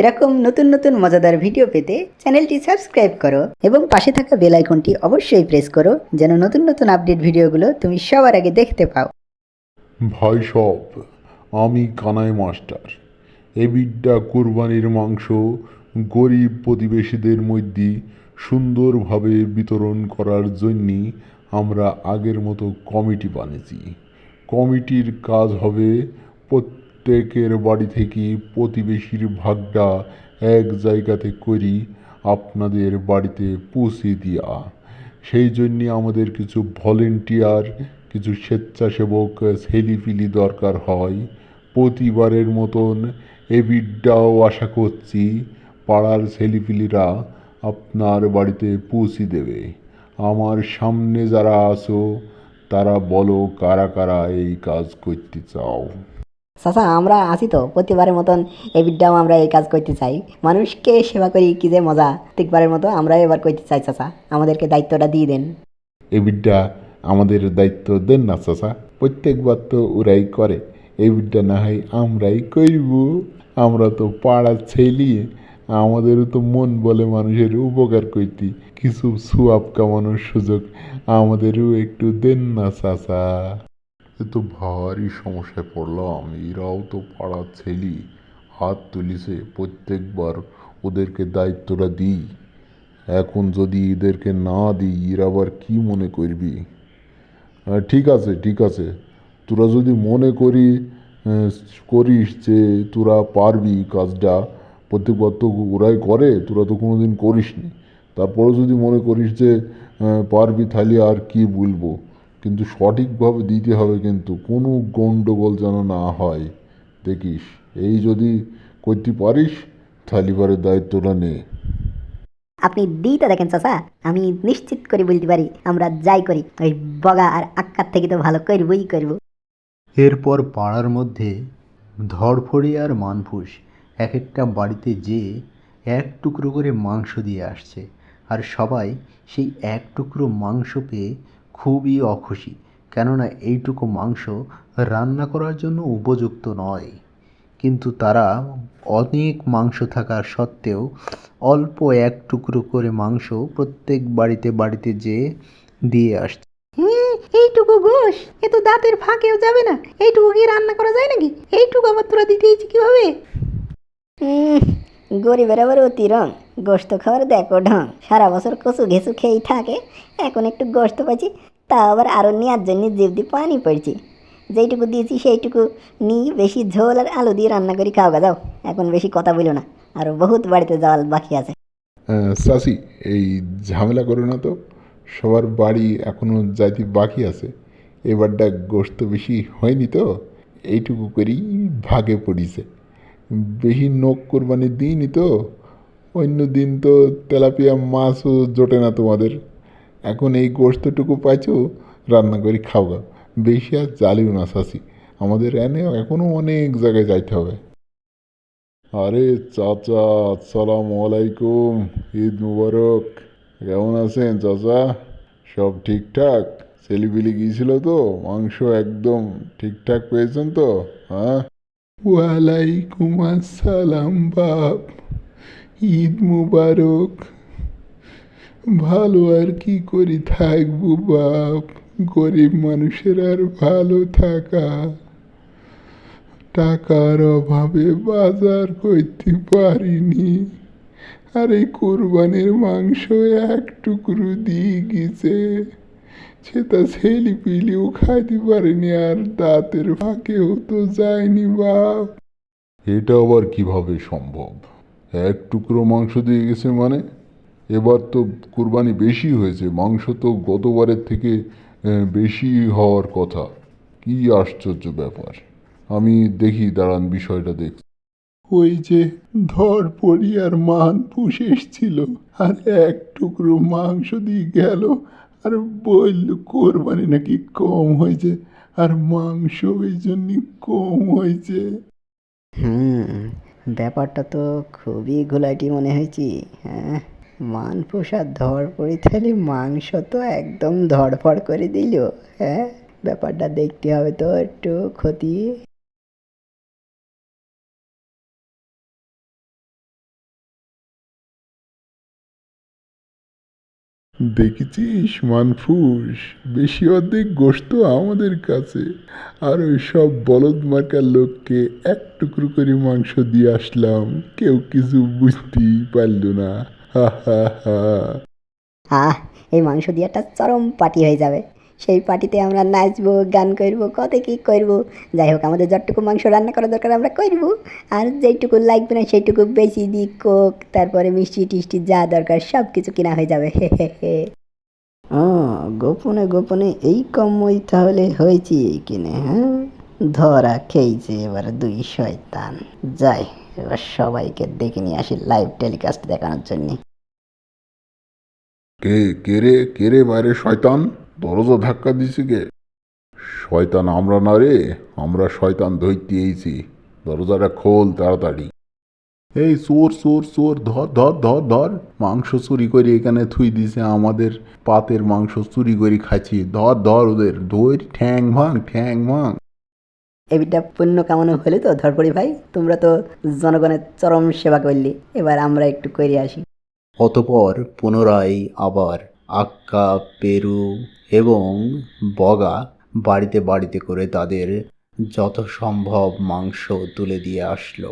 এরকম নতুন নতুন মজাদার ভিডিও পেতে চ্যানেলটি সাবস্ক্রাইব করো এবং পাশে থাকা বেল আইকনটি অবশ্যই প্রেস করো যেন নতুন নতুন আপডেট ভিডিওগুলো তুমি সবার আগে দেখতে পাও। ভাই সব, আমি কানাই মাস্টার। এবিডা কুরবানির মাংস গরিব প্রতিবেশীদের মধ্যে সুন্দরভাবে বিতরণ করার জন্যই আমরা আগের মতো কমিটি বানিয়েছি। কমিটির কাজ হবে প্রত্যেকের বাড়ি থেকে প্রতিবেশীর ভাগটা এক জায়গাতে করি আপনাদের বাড়িতে পৌঁছে দেওয়া। সেই জন্যে আমাদের কিছু ভলেন্টিয়ার, কিছু স্বেচ্ছাসেবক ছেলেপিলি দরকার হয়। প্রতিবারের মতন এবিডাও আশা করছি পাড়ার ছেলেপিলিরা আপনার বাড়িতে পৌঁছে দেবে। আমার সামনে যারা আছো তারা বলো কারা কারা এই কাজ করতে চাও। চাচা, আমরা আছি তো, প্রতিবারের মতন এবিডাও আমরা এই কাজ করতে চাই। মানুষকে সেবা করি কি যে মজা, প্রত্যেকবারের মতো আমরা এবার করতে চাই। চাচা, আমাদেরকে দায়িত্বটা দিয়ে দেন। এবিডা আমাদের দায়িত্ব দেন না চাচা, প্রত্যেকবার তো ওরাই করে। এবিডা না হয় আমরাই করব। আমরা তো পাড়ার ছেলে, আমাদেরও তো মন বলে মানুষের উপকার করতে, কিছু সুয়াব কামানোর সুযোগ আমাদেরও একটু দেন না চাচা। এ তো ভারী সমস্যায় পড়লাম। এরাও তো পাড়ার ছেলে, হাত তুলিছে, প্রত্যেকবার ওদেরকে দায়িত্বটা দিই। এখন যদি এদেরকে না দিই এরা আবার কি মনে করবি। ঠিক আছে ঠিক আছে, তোরা যদি মনে করিস যে তোরা পারবি কাজটা, প্রত্যেকবার তো ওরাই করে, তোরা তো কোনোদিন করিসনি। তারপরেও যদি মনে করিস যে পারবি, তাহলে আর কি বলবো, কিন্তু সঠিকভাবে দিতে হবে, কিন্তু কোনো গণ্ডগোল যেন না হয়। দেখিস, এই যদি করতে পারিস তাহলে পরে দায়িত্বটা নে। আপনি দিইটা দেখেন চাচা, আমি নিশ্চিত করে বলতে পারি আমরা যাই করি ওই বগা আর আক্কার থেকে তো ভালো করবই করব। এরপর পাড়ার মধ্যে ধড়ফড়ি আর মানফুস এক একটা বাড়িতে যেয়ে এক টুকরো করে মাংস দিয়ে আসছে, আর সবাই সেই এক টুকরো মাংস পেয়ে খুবই অখুশি, কেননা এইটুকু মাংস রান্না করার জন্য উপযুক্ত নয়। কিন্তু তারা অনেক মাংস থাকা সত্ত্বেও অল্প এক টুকরো করে মাংস প্রত্যেক বাড়িতে বাড়িতে যেয়ে দিয়ে আসছে। এইটুকু গোশ এ তো দাঁতের ফাঁকেও যাবে না, এইটুকু কি রান্না করা যায় নাকি? এইটুকু আবার তোরা দিতেইছি কিভাবে? গরিবের আবার অতি রং, গোস্ত খাওয়ার দেখো ঢং। সারা বছর কচু ঘেঁচু খেয়েই থাকে, এখন একটু গোস্ত পাচ্ছি, তা আবার আরো নেওয়ার জন্য জিভ দিয়ে পানি পড়ছি। যেইটুকু দিয়েছি সেইটুকু নিয়ে বেশি ঝোল আর আলু দিয়ে রান্না করি খাওয়া যাও। এখন বেশি কথা বলো না, আরো বহুত বাড়িতে যাওয়া বাকি আছে। চাচি, এই ঝামেলা করো না তো, সবার বাড়ি এখনও যাইতে বাকি আছে। এবারটা গোস্ত বেশি হয়নি তো, এইটুকু করেই ভাগে পড়িছে। বেশি নখ কোরবানি দিইনি তো, অন্য দিন তো তেলাপিয়া মাছও জোটে না তোমাদের। এখন এই গোস্তটুকু পাইছো, রান্না করে খাওয়া। বেশি আর জ্বালিও না চাচি, আমাদের এখনও অনেক জায়গায় যাইতে হবে। আরে চাচা, আসসালামু আলাইকুম, ঈদ মুবারক। কেমন আছেন চাচা? সব ঠিকঠাক? ছেলেপিলি গিয়েছিল তো? মাংস একদম ঠিকঠাক পেয়েছেন তো? হ্যাঁ। ওয়ালাইকুম আসসালাম বাপ, ঈদ মুবারক। ভালো আর কি করি থাকবো বাপ, গরিব মানুষের আর ভালো থাকা, টাকার অভাবে বাজার করতে পারিনি, আর এই কোরবানির মাংস এক টুকরো দিয়ে গেছে, সেটা ছেলে পিলিও খাইতে পারেনি, আর দাঁতের ফাঁকেও তো যায়নি বাপ। এটা আবার কিভাবে সম্ভব? এক টুকরো মাংস দিয়ে গেছে মানে? এবার তো কোরবানি বেশি হয়েছে, মাংস তো গতবারের থেকে বেশি হওয়ার কথা। কি আশ্চর্য ব্যাপার! আমি দেখি, দাঁড়ান, বিষয়টা দেখছি। ওই যে ধরপড়ি আর মানফুস এসছিল, আর এক টুকরো মাংস দিয়ে গেল, আর বলল কোরবানি নাকি কম হয়েছে, আর মাংস ওই জন্য কম হয়েছে। ব্যাপারটা তো খুবই ঘোলাটি মনে হয়েছে। হ্যাঁ, মানফুস আর ধড়পড়ি থালি মাংস তো একদম ধড়ফড় করে দিল। হ্যাঁ, ব্যাপারটা দেখতে হবে তো একটু ক্ষতি। দেখেছিস মানফুস, বেশি অর্ধেক গোশত আমাদের কাছে, আর ওই সব বলদ মার্কার লোককে এক টুকরো করে মাংস দিয়ে আসলাম, কেউ কিছু বুঝতেই পারল না। হা হা হা। আহ, এই মাংস দিয়ে একটা চরম পার্টি হয়ে যাবে। সেই পার্টিতে আমরা নাচবো, গান করবো, কত কি করবো। যাই হোক, আমাদের যতটুকু মাংস রান্না করা দরকার আমরা করবো, আর যেইটুকু লাগবে না সেইটুকু বেশি দিই কোক, তারপরে মিষ্টি টিষ্টি যা দরকার সব কিছু কেনা হয়ে যাবে। হে হে হে। ও, গোপনে গোপনে এই কমই তাহলে হয়েছে কিনে, হ্যাঁ? ধরা খেয়েছে এবার দুই শয়তান। যাই, এবার সবাইকে ডেকে নিয়ে আসি লাইভ টেলিকাস্ট দেখানোর জন্য। কে রে বাইরে শয়তান, দরজা ধাক্কা দিছে কে? শয়তান আমরা না রে, আমরা শয়তান ধরতে এইছি, দরজাটা খোল তাড়াতাড়ি। এই চোর চোর চোর, ধর ধর ধর ধর, মাংস চুরি করে এখানে থুই দিছে, আমাদের পাতের মাংস চুরি করে খাচ্ছি, ধর ধর ওদের, ধর, ঠ্যাং ভাঙ ঠ্যাং ভাঙ। এবিটা পুণ্য কামানো হলে তো ধরপড়ি ভাই, তোমরা তো জনগণের চরম সেবা করলি, এবার আমরা একটু করে আসি। অতপর পুনরায় আবার আক্কা, পেরু এবং বগা বাড়িতে বাড়িতে করে তাদের যত সম্ভব মাংস তুলে দিয়ে আসলো।